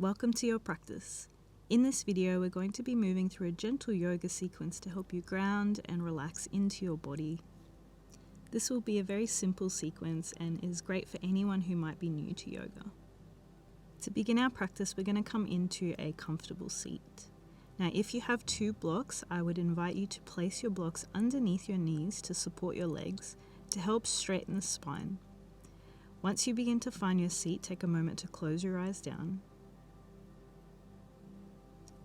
Welcome to your practice. In this video, we're going to be moving through a gentle yoga sequence to help you ground and relax into your body. This will be a very simple sequence and is great for anyone who might be new to yoga. To begin our practice, we're going to come into a comfortable seat. Now, if you have two blocks, I would invite you to place your blocks underneath your knees to support your legs to help straighten the spine. Once you begin to find your seat, take a moment to close your eyes down.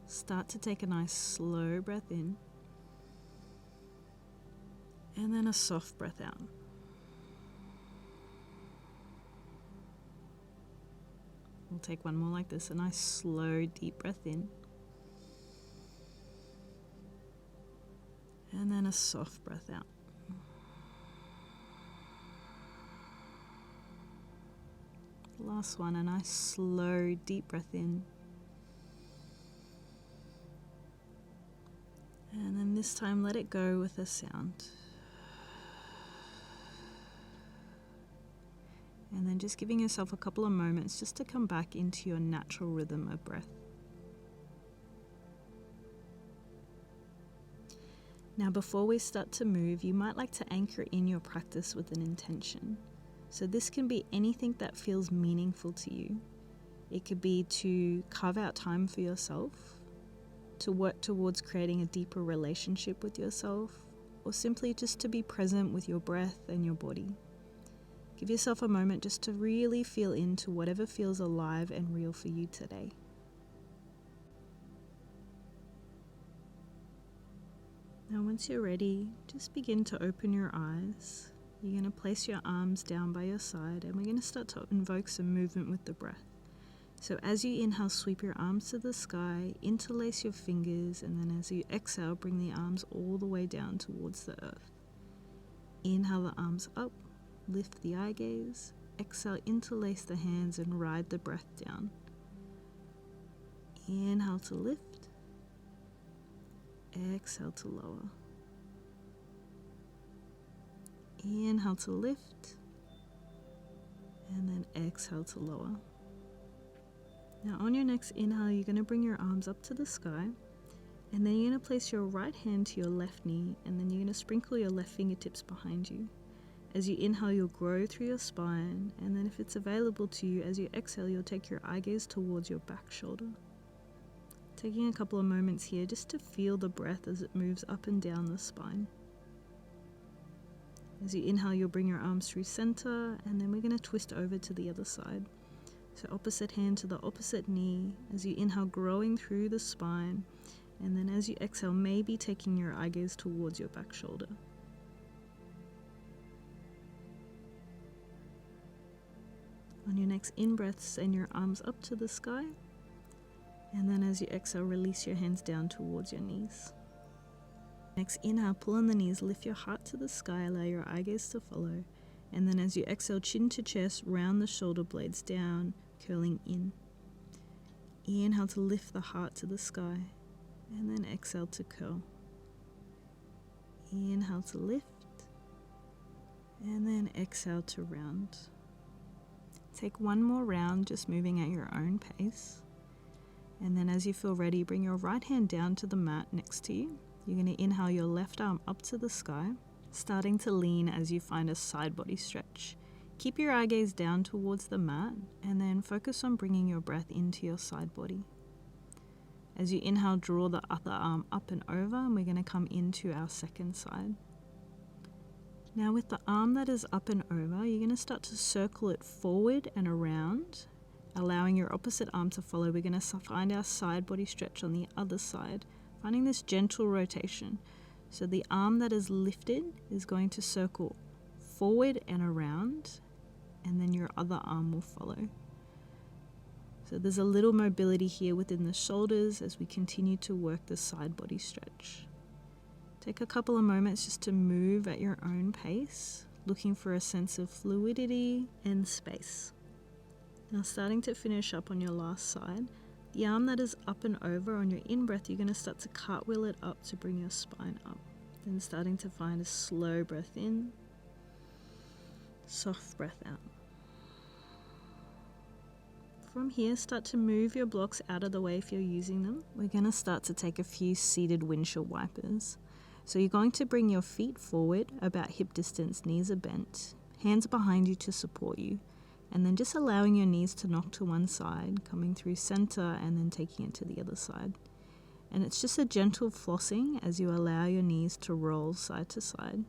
Start to take a nice slow breath in and then a soft breath out. We'll take one more like this, a nice slow deep breath in and then a soft breath out. Last one, a nice slow deep breath in. And then this time, let it go with a sound. And then just giving yourself a couple of moments just to come back into your natural rhythm of breath. Now, before we start to move, you might like to anchor in your practice with an intention. So this can be anything that feels meaningful to you. It could be to carve out time for yourself, to work towards creating a deeper relationship with yourself, or simply just to be present with your breath and your body. Give yourself a moment just to really feel into whatever feels alive and real for you today. Now, once you're ready, just begin to open your eyes. You're going to place your arms down by your side, and we're going to start to invoke some movement with the breath. So as you inhale, sweep your arms to the sky, interlace your fingers, and then as you exhale, bring the arms all the way down towards the earth. Inhale the arms up, lift the eye gaze. Exhale, interlace the hands and ride the breath down. Inhale to lift. Exhale to lower. Inhale to lift. And then exhale to lower. Now on your next inhale, you're going to bring your arms up to the sky, and then you're going to place your right hand to your left knee, and then you're going to sprinkle your left fingertips behind you. As you inhale, you'll grow through your spine, and then if it's available to you, as you exhale, you'll take your eye gaze towards your back shoulder. Taking a couple of moments here just to feel the breath as it moves up and down the spine. As you inhale, you'll bring your arms through center, and then we're going to twist over to the other side. So opposite hand to the opposite knee, as you inhale, growing through the spine, and then as you exhale, maybe taking your eye gaze towards your back shoulder. On your next in-breath, send your arms up to the sky, and then as you exhale, release your hands down towards your knees. Next inhale, pull on the knees, lift your heart to the sky, allow your eye gaze to follow, and then as you exhale, chin to chest, round the shoulder blades down, curling in. Inhale to lift the heart to the sky, and then exhale to curl. Inhale to lift, and then exhale to round. Take one more round, just moving at your own pace. And then as you feel ready, bring your right hand down to the mat next to you. You're going to inhale your left arm up to the sky, starting to lean as you find a side body stretch. Keep your eye gaze down towards the mat, and then focus on bringing your breath into your side body. As you inhale, draw the other arm up and over, and we're going to come into our second side. Now with the arm that is up and over, you're going to start to circle it forward and around, allowing your opposite arm to follow. We're going to find our side body stretch on the other side, finding this gentle rotation. So the arm that is lifted is going to circle forward and around, and then your other arm will follow. So there's a little mobility here within the shoulders as we continue to work the side body stretch. Take a couple of moments just to move at your own pace, looking for a sense of fluidity and space. Now starting to finish up on your last side, the arm that is up and over, on your in-breath, you're going to start to cartwheel it up to bring your spine up. Then starting to find a slow breath in, soft breath out. From here, start to move your blocks out of the way if you're using them. We're going to start to take a few seated windshield wipers. So you're going to bring your feet forward about hip distance, knees are bent, hands behind you to support you, and then just allowing your knees to knock to one side, coming through center and then taking it to the other side. And it's just a gentle flossing as you allow your knees to roll side to side.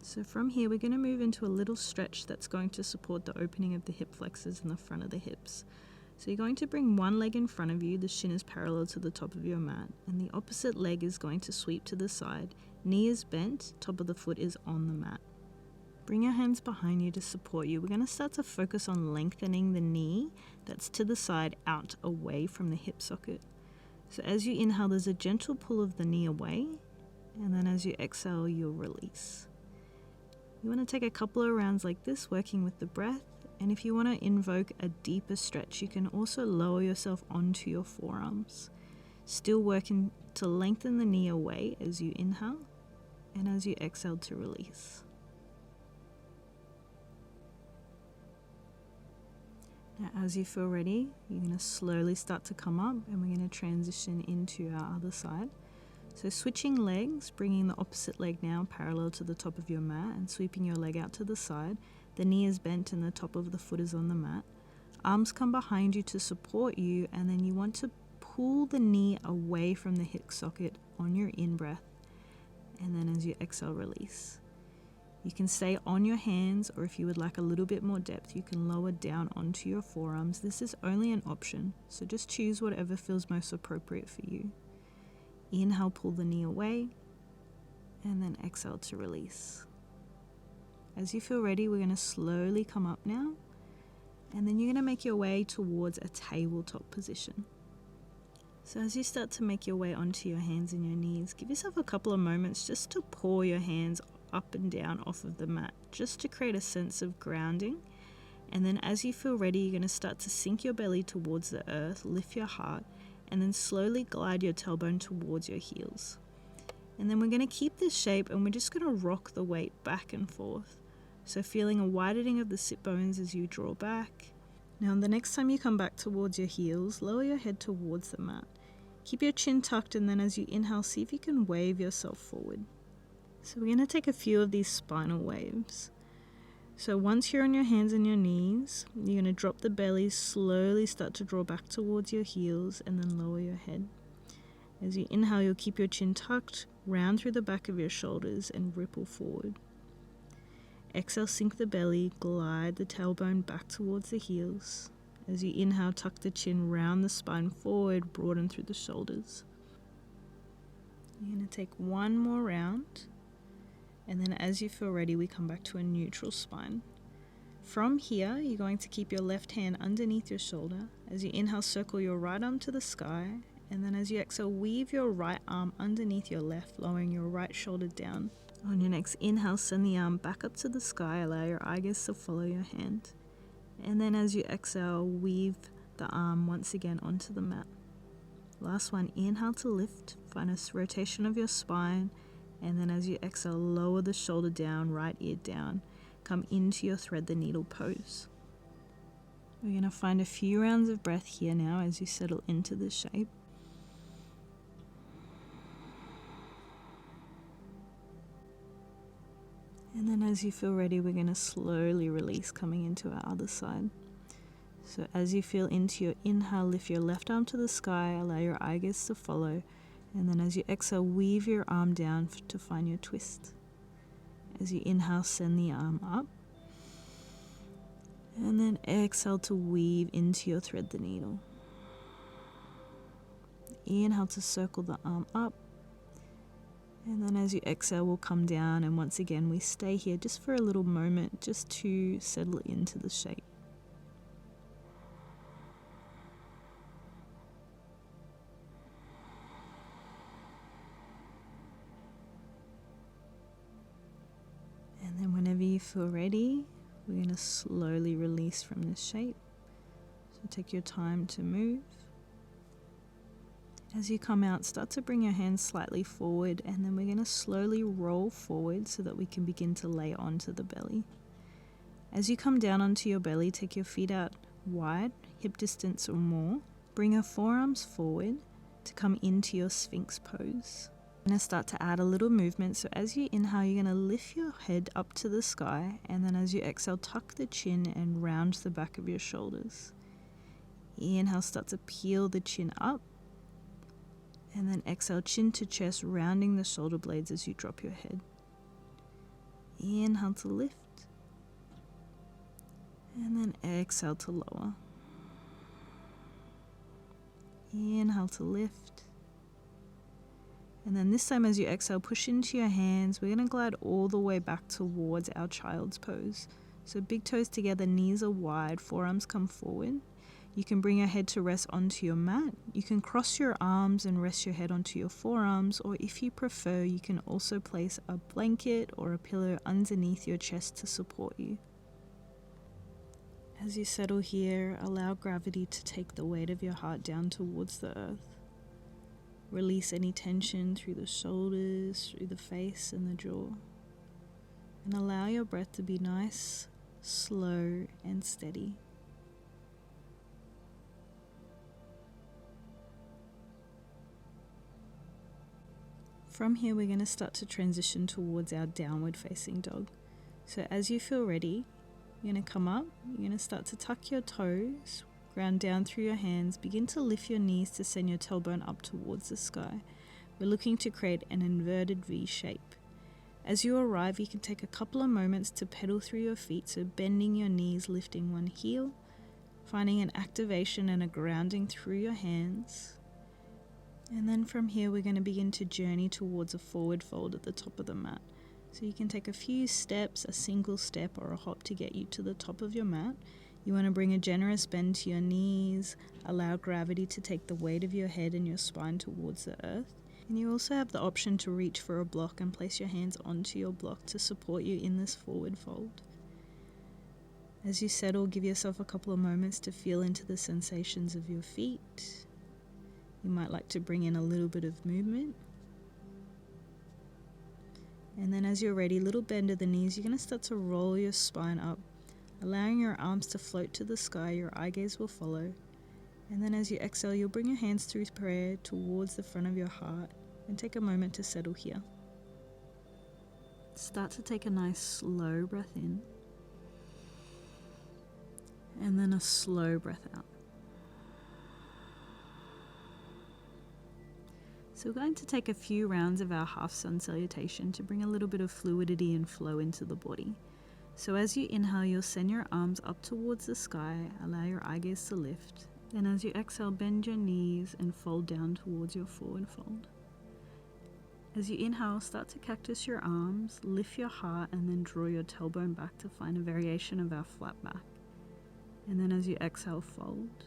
So from here, we're going to move into a little stretch that's going to support the opening of the hip flexors in the front of the hips. So you're going to bring one leg in front of you, the shin is parallel to the top of your mat, and the opposite leg is going to sweep to the side. Knee is bent, top of the foot is on the mat. Bring your hands behind you to support you. We're going to start to focus on lengthening the knee that's to the side out away from the hip socket. So as you inhale, there's a gentle pull of the knee away, and then as you exhale, you'll release. You want to take a couple of rounds like this, working with the breath, and if you want to invoke a deeper stretch, you can also lower yourself onto your forearms. Still working to lengthen the knee away as you inhale, and as you exhale to release. Now, as you feel ready, you're going to slowly start to come up, and we're going to transition into our other side. So switching legs, bringing the opposite leg now parallel to the top of your mat and sweeping your leg out to the side. The knee is bent and the top of the foot is on the mat. Arms come behind you to support you, and then you want to pull the knee away from the hip socket on your in-breath, and then as you exhale, release. You can stay on your hands, or if you would like a little bit more depth, you can lower down onto your forearms. This is only an option, so just choose whatever feels most appropriate for you. Inhale, pull the knee away, and then exhale to release. As you feel ready, we're going to slowly come up now, and then you're going to make your way towards a tabletop position. So as you start to make your way onto your hands and your knees, give yourself a couple of moments just to pour your hands up and down off of the mat, just to create a sense of grounding. And then as you feel ready, you're going to start to sink your belly towards the earth, lift your heart, and then slowly glide your tailbone towards your heels. And then we're going to keep this shape, and we're just going to rock the weight back and forth. So feeling a widening of the sit bones as you draw back. Now the next time you come back towards your heels, lower your head towards the mat. Keep your chin tucked, and then as you inhale, see if you can wave yourself forward. So we're going to take a few of these spinal waves. So once you're on your hands and your knees, you're going to drop the belly, slowly start to draw back towards your heels, and then lower your head. As you inhale, you'll keep your chin tucked, round through the back of your shoulders, and ripple forward. Exhale, sink the belly, glide the tailbone back towards the heels. As you inhale, tuck the chin, round the spine forward, broaden through the shoulders. You're going to take one more round. And then as you feel ready, we come back to a neutral spine. From here, you're going to keep your left hand underneath your shoulder. As you inhale, circle your right arm to the sky. And then as you exhale, weave your right arm underneath your left, lowering your right shoulder down. On your next inhale, send the arm back up to the sky. Allow your eye gaze to follow your hand. And then as you exhale, weave the arm once again onto the mat. Last one, inhale to lift. Find a rotation of your spine. And then as you exhale, lower the shoulder down, right ear down. Come into your thread the needle pose. We're going to find a few rounds of breath here now as you settle into this shape. And then as you feel ready, we're going to slowly release, coming into our other side. So as you feel into your inhale, lift your left arm to the sky, allow your eye gaze to follow. And then as you exhale, weave your arm down to find your twist. As you inhale, send the arm up. And then exhale to weave into your thread the needle. Inhale to circle the arm up. And then as you exhale, we'll come down, and once again we stay here just for a little moment, just to settle into the shape. And then whenever you feel ready, we're going to slowly release from this shape. So take your time to move. As you come out, start to bring your hands slightly forward, and then we're going to slowly roll forward so that we can begin to lay onto the belly. As you come down onto your belly, take your feet out wide, hip distance or more. Bring your forearms forward to come into your Sphinx pose. You're going to start to add a little movement. So as you inhale, you're going to lift your head up to the sky, and then as you exhale, tuck the chin and round the back of your shoulders. Inhale, start to peel the chin up, and then exhale, chin to chest, rounding the shoulder blades as you drop your head. Inhale to lift, and then exhale to lower. Inhale to lift, and then this time as you exhale, push into your hands. We're going to glide all the way back towards our child's pose. So big toes together, knees are wide, forearms come forward. You can bring your head to rest onto your mat. You can cross your arms and rest your head onto your forearms, or if you prefer, you can also place a blanket or a pillow underneath your chest to support you. As you settle here, allow gravity to take the weight of your heart down towards the earth. Release any tension through the shoulders, through the face and the jaw. And allow your breath to be nice, slow and steady. From here, we're going to start to transition towards our downward facing dog. So as you feel ready, you're going to come up, you're going to start to tuck your toes, ground down through your hands, begin to lift your knees to send your tailbone up towards the sky. We're looking to create an inverted V shape. As you arrive, you can take a couple of moments to pedal through your feet, so bending your knees, lifting one heel, finding an activation and a grounding through your hands. And then from here, we're going to begin to journey towards a forward fold at the top of the mat. So you can take a few steps, a single step or a hop to get you to the top of your mat. You want to bring a generous bend to your knees, allow gravity to take the weight of your head and your spine towards the earth. And you also have the option to reach for a block and place your hands onto your block to support you in this forward fold. As you settle, give yourself a couple of moments to feel into the sensations of your feet. You might like to bring in a little bit of movement. And then as you're ready, little bend of the knees, you're going to start to roll your spine up, allowing your arms to float to the sky. Your eye gaze will follow. And then as you exhale, you'll bring your hands through prayer towards the front of your heart and take a moment to settle here. Start to take a nice slow breath in, and then a slow breath out. So we're going to take a few rounds of our half sun salutation to bring a little bit of fluidity and flow into the body. So as you inhale, you'll send your arms up towards the sky, allow your eye gaze to lift. Then as you exhale, bend your knees and fold down towards your forward fold. As you inhale, start to cactus your arms, lift your heart, and then draw your tailbone back to find a variation of our flat back. And then as you exhale, fold.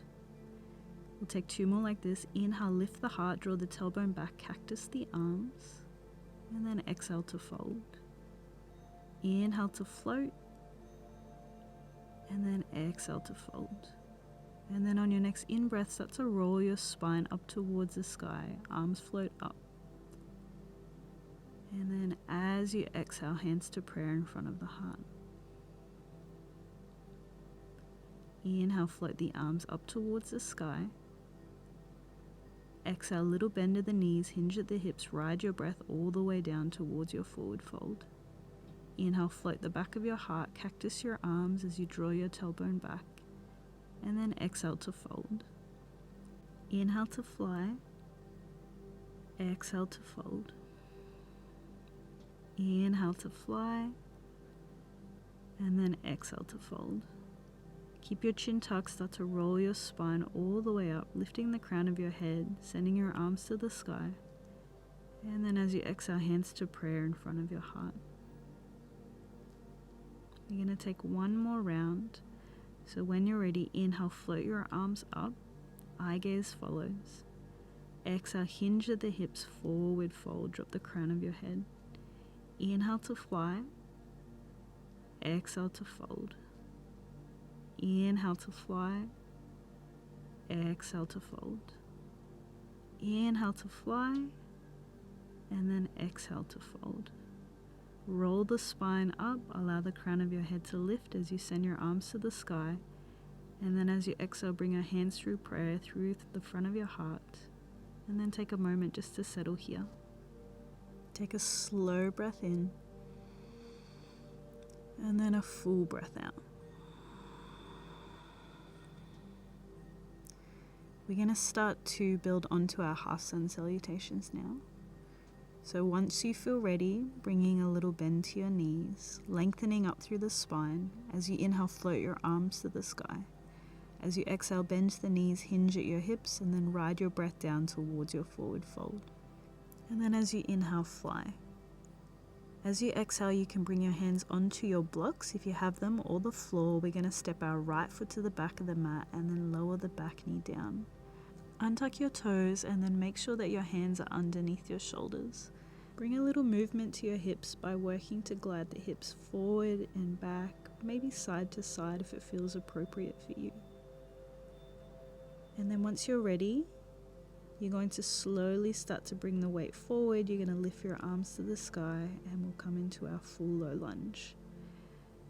We'll take two more like this. Inhale, lift the heart, draw the tailbone back, cactus the arms, and then exhale to fold. Inhale to float, and then exhale to fold. And then on your next in-breath, start to roll your spine up towards the sky, arms float up. And then as you exhale, hands to prayer in front of the heart. Inhale, float the arms up towards the sky. Exhale, little bend of the knees, hinge at the hips, ride your breath all the way down towards your forward fold. Inhale, float the back of your heart, cactus your arms as you draw your tailbone back, and then exhale to fold. Inhale to fly, exhale to fold. Inhale to fly, and then exhale to fold. Keep your chin tucked, start to roll your spine all the way up, lifting the crown of your head, sending your arms to the sky. And then as you exhale, hands to prayer in front of your heart. You're going to take one more round. So when you're ready, inhale, float your arms up, eye gaze follows. Exhale, hinge at the hips, forward fold, drop the crown of your head. Inhale to fly, exhale to fold. Inhale to fly, exhale to fold. Inhale to fly, and then exhale to fold. Roll the spine up, allow the crown of your head to lift as you send your arms to the sky. And then as you exhale, bring your hands through prayer through the front of your heart. And then take a moment just to settle here. Take a slow breath in. And then a full breath out. We're going to start to build onto our half sun salutations now. So once you feel ready, bringing a little bend to your knees, lengthening up through the spine. As you inhale, float your arms to the sky. As you exhale, bend the knees, hinge at your hips, and then ride your breath down towards your forward fold. And then as you inhale, fly. As you exhale, you can bring your hands onto your blocks if you have them, or the floor. We're going to step our right foot to the back of the mat and then lower the back knee down. Untuck your toes and then make sure that your hands are underneath your shoulders. Bring a little movement to your hips by working to glide the hips forward and back, maybe side to side if it feels appropriate for you. And then once you're ready, you're going to slowly start to bring the weight forward. You're going to lift your arms to the sky and we'll come into our full low lunge.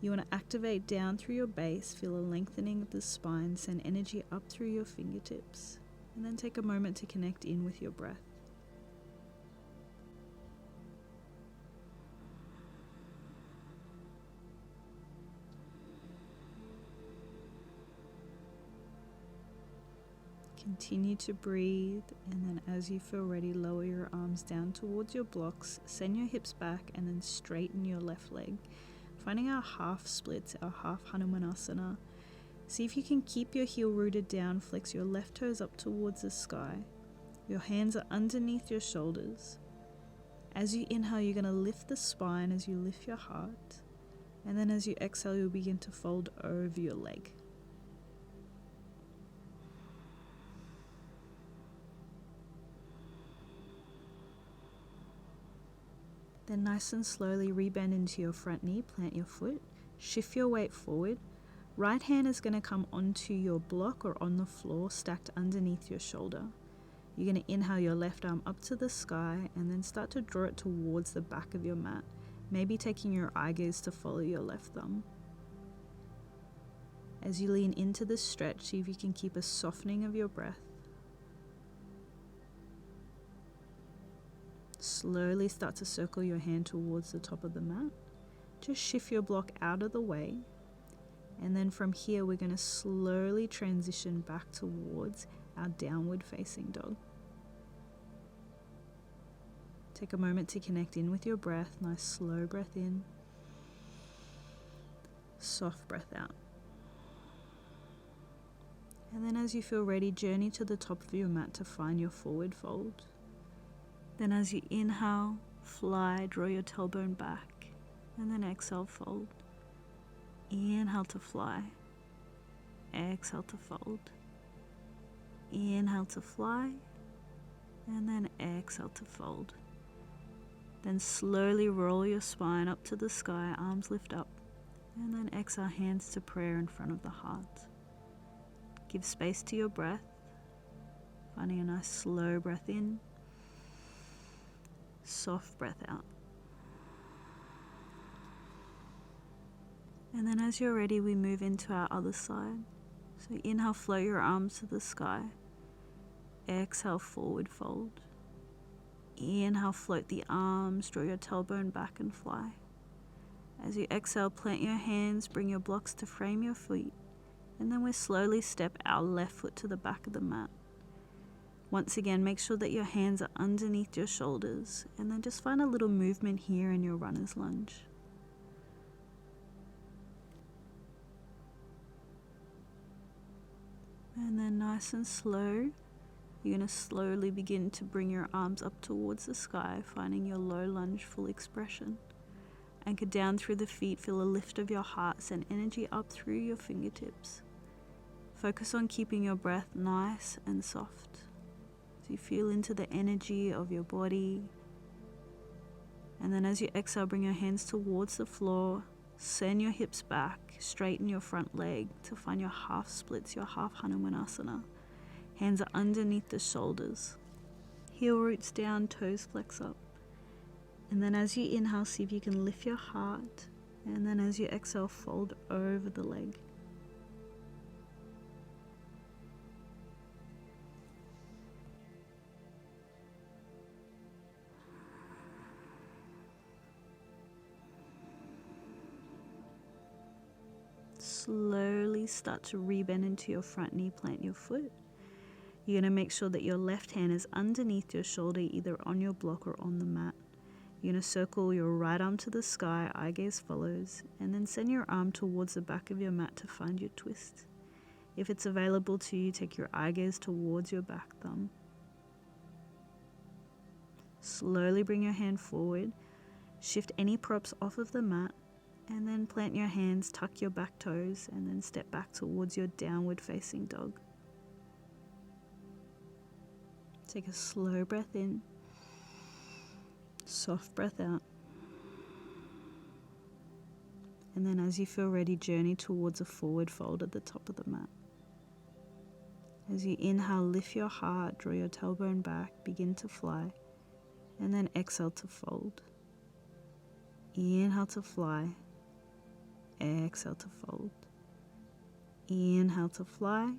You want to activate down through your base, feel a lengthening of the spine, send energy up through your fingertips, and then take a moment to connect in with your breath. Continue to breathe, and then as you feel ready, lower your arms down towards your blocks, send your hips back, and then straighten your left leg. Finding our half splits, our half Hanumanasana. See if you can keep your heel rooted down, flex your left toes up towards the sky. Your hands are underneath your shoulders. As you inhale, you're going to lift the spine as you lift your heart, and then as you exhale, you'll begin to fold over your leg. Then nice and slowly rebend into your front knee, plant your foot, shift your weight forward. Right hand is going to come onto your block or on the floor, stacked underneath your shoulder. You're going to inhale your left arm up to the sky and then start to draw it towards the back of your mat, maybe taking your eye gaze to follow your left thumb. As you lean into this stretch, see if you can keep a softening of your breath. Slowly start to circle your hand towards the top of the mat. Just shift your block out of the way. And then from here, we're going to slowly transition back towards our downward facing dog. Take a moment to connect in with your breath. Nice slow breath in. Soft breath out. And then as you feel ready, journey to the top of your mat to find your forward fold. Then as you inhale, fly, draw your tailbone back, and then exhale, fold. Inhale to fly, exhale to fold. Inhale to fly, and then exhale to fold. Then slowly roll your spine up to the sky, arms lift up, and then exhale, hands to prayer in front of the heart. Give space to your breath, finding a nice slow breath in. Soft breath out. And then as you're ready, we move into our other side. So inhale, float your arms to the sky. Exhale, forward fold. Inhale, float the arms, draw your tailbone back and fly. As you exhale, plant your hands, bring your blocks to frame your feet. And then we slowly step our left foot to the back of the mat. Once again, make sure that your hands are underneath your shoulders, and then just find a little movement here in your runner's lunge. And then nice and slow, you're going to slowly begin to bring your arms up towards the sky, finding your low lunge full expression. Anchor down through the feet, feel a lift of your heart, send energy up through your fingertips. Focus on keeping your breath nice and soft. So you feel into the energy of your body. And then as you exhale, bring your hands towards the floor. Send your hips back. Straighten your front leg to find your half splits, your half Hanumanasana. Hands are underneath the shoulders. Heel roots down, toes flex up. And then as you inhale, see if you can lift your heart. And then as you exhale, fold over the leg. slowly start to rebend into your front knee, plant your foot. You're going to make sure that your left hand is underneath your shoulder, either on your block or on the mat. You're going to circle your right arm to the sky, eye gaze follows, and then send your arm towards the back of your mat to find your twist. If it's available to you, take your eye gaze towards your back thumb. Slowly bring your hand forward, shift any props off of the mat, and then plant your hands, tuck your back toes, and then step back towards your downward facing dog. Take a slow breath in, soft breath out. And then as you feel ready, journey towards a forward fold at the top of the mat. As you inhale, lift your heart, draw your tailbone back, begin to fly, and then exhale to fold. Inhale to fly, exhale to fold. Inhale to fly,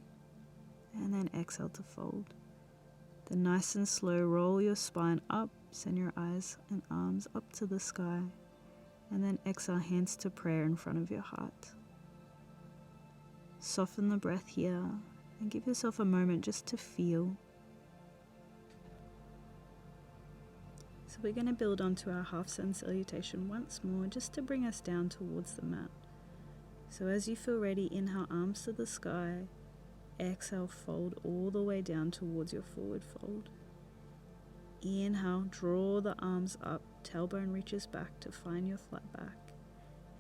and then exhale to fold. Then nice and slow, roll your spine up, send your eyes and arms up to the sky, and then exhale, hands to prayer in front of your heart. Soften the breath here, and give yourself a moment just to feel. So we're going to build onto our half sun salutation once more, just to bring us down towards the mat. So as you feel ready, inhale, arms to the sky. Exhale, fold all the way down towards your forward fold. Inhale, draw the arms up, tailbone reaches back to find your flat back.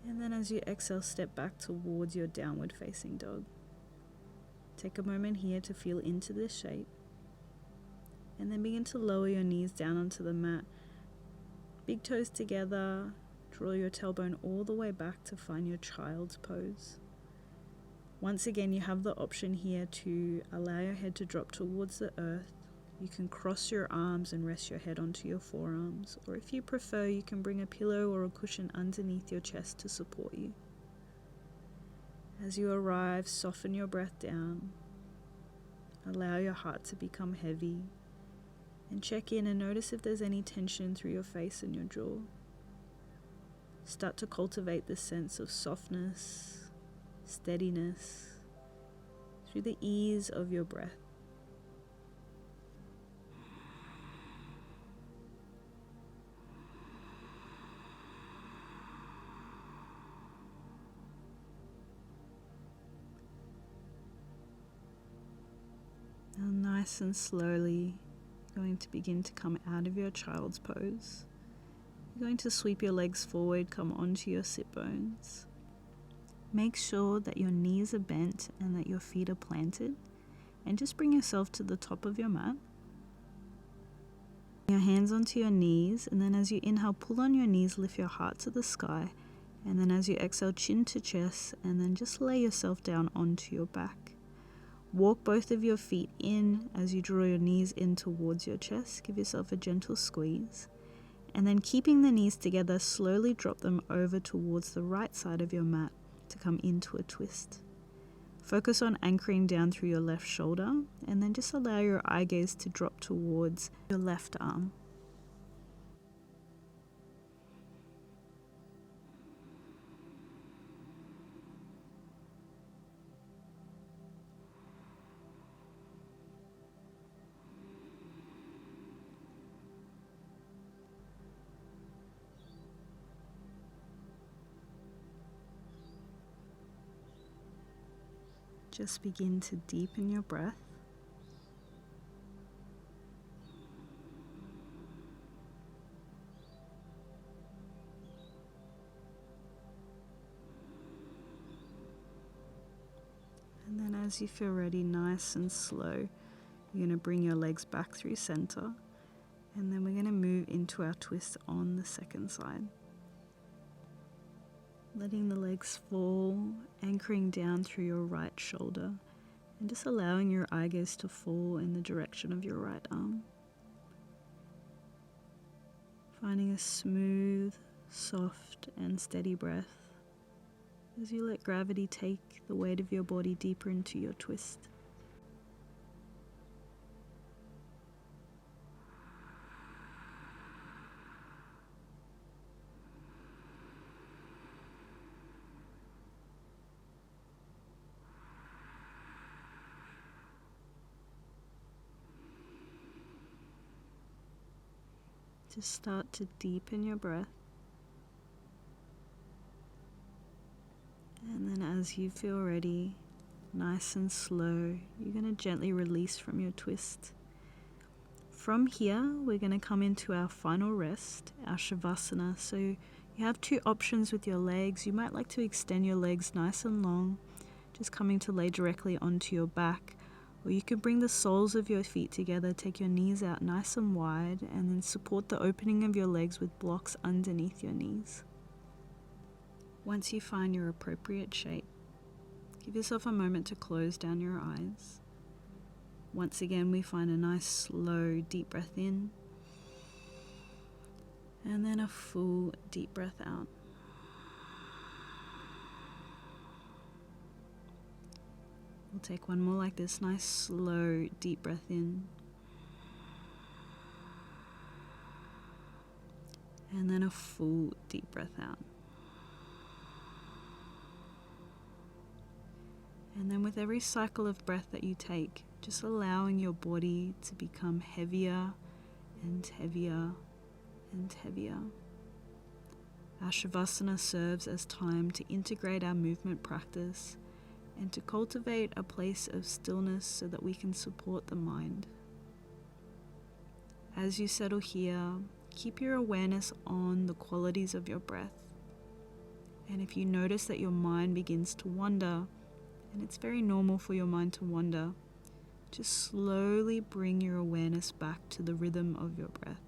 And then as you exhale, step back towards your downward facing dog. Take a moment here to feel into this shape. And then begin to lower your knees down onto the mat. Big toes together, draw your tailbone all the way back to find your child's pose. Once again, you have the option here to allow your head to drop towards the earth. You can cross your arms and rest your head onto your forearms, or if you prefer, you can bring a pillow or a cushion underneath your chest to support you. As you arrive, soften your breath down. Allow your heart to become heavy, and check in and notice if there's any tension through your face and your jaw. Start to cultivate this sense of softness, steadiness through the ease of your breath. Now nice and slowly, you're going to begin to come out of your child's pose. You're going to sweep your legs forward, come onto your sit bones. Make sure that your knees are bent and that your feet are planted, and just bring yourself to the top of your mat. Your hands onto your knees, and then as you inhale, pull on your knees, lift your heart to the sky, and then as you exhale, chin to chest, and then just lay yourself down onto your back. Walk both of your feet in as you draw your knees in towards your chest. Give yourself a gentle squeeze. And then keeping the knees together, slowly drop them over towards the right side of your mat to come into a twist. Focus on anchoring down through your left shoulder, and then just allow your eye gaze to drop towards your left arm. Just begin to deepen your breath. And then as you feel ready, nice and slow, you're going to bring your legs back through center. And then we're going to move into our twist on the second side. Letting the legs fall, anchoring down through your right shoulder, and just allowing your eye gaze to fall in the direction of your right arm. Finding a smooth, soft, and steady breath as you let gravity take the weight of your body deeper into your twist. Just start to deepen your breath. And then as you feel ready, nice and slow, you're going to gently release from your twist. From here, we're going to come into our final rest, our Shavasana. So you have two options with your legs. You might like to extend your legs nice and long, just coming to lay directly onto your back. Or you could bring the soles of your feet together, take your knees out nice and wide, and then support the opening of your legs with blocks underneath your knees. Once you find your appropriate shape, give yourself a moment to close down your eyes. Once again, we find a nice slow deep breath in, and then a full deep breath out. We'll take one more like this, nice slow deep breath in, and then a full deep breath out. And then with every cycle of breath that you take, just allowing your body to become heavier and heavier and heavier. Our Shavasana serves as time to integrate our movement practice and to cultivate a place of stillness so that we can support the mind. As you settle here, keep your awareness on the qualities of your breath. And if you notice that your mind begins to wander, and it's very normal for your mind to wander, just slowly bring your awareness back to the rhythm of your breath.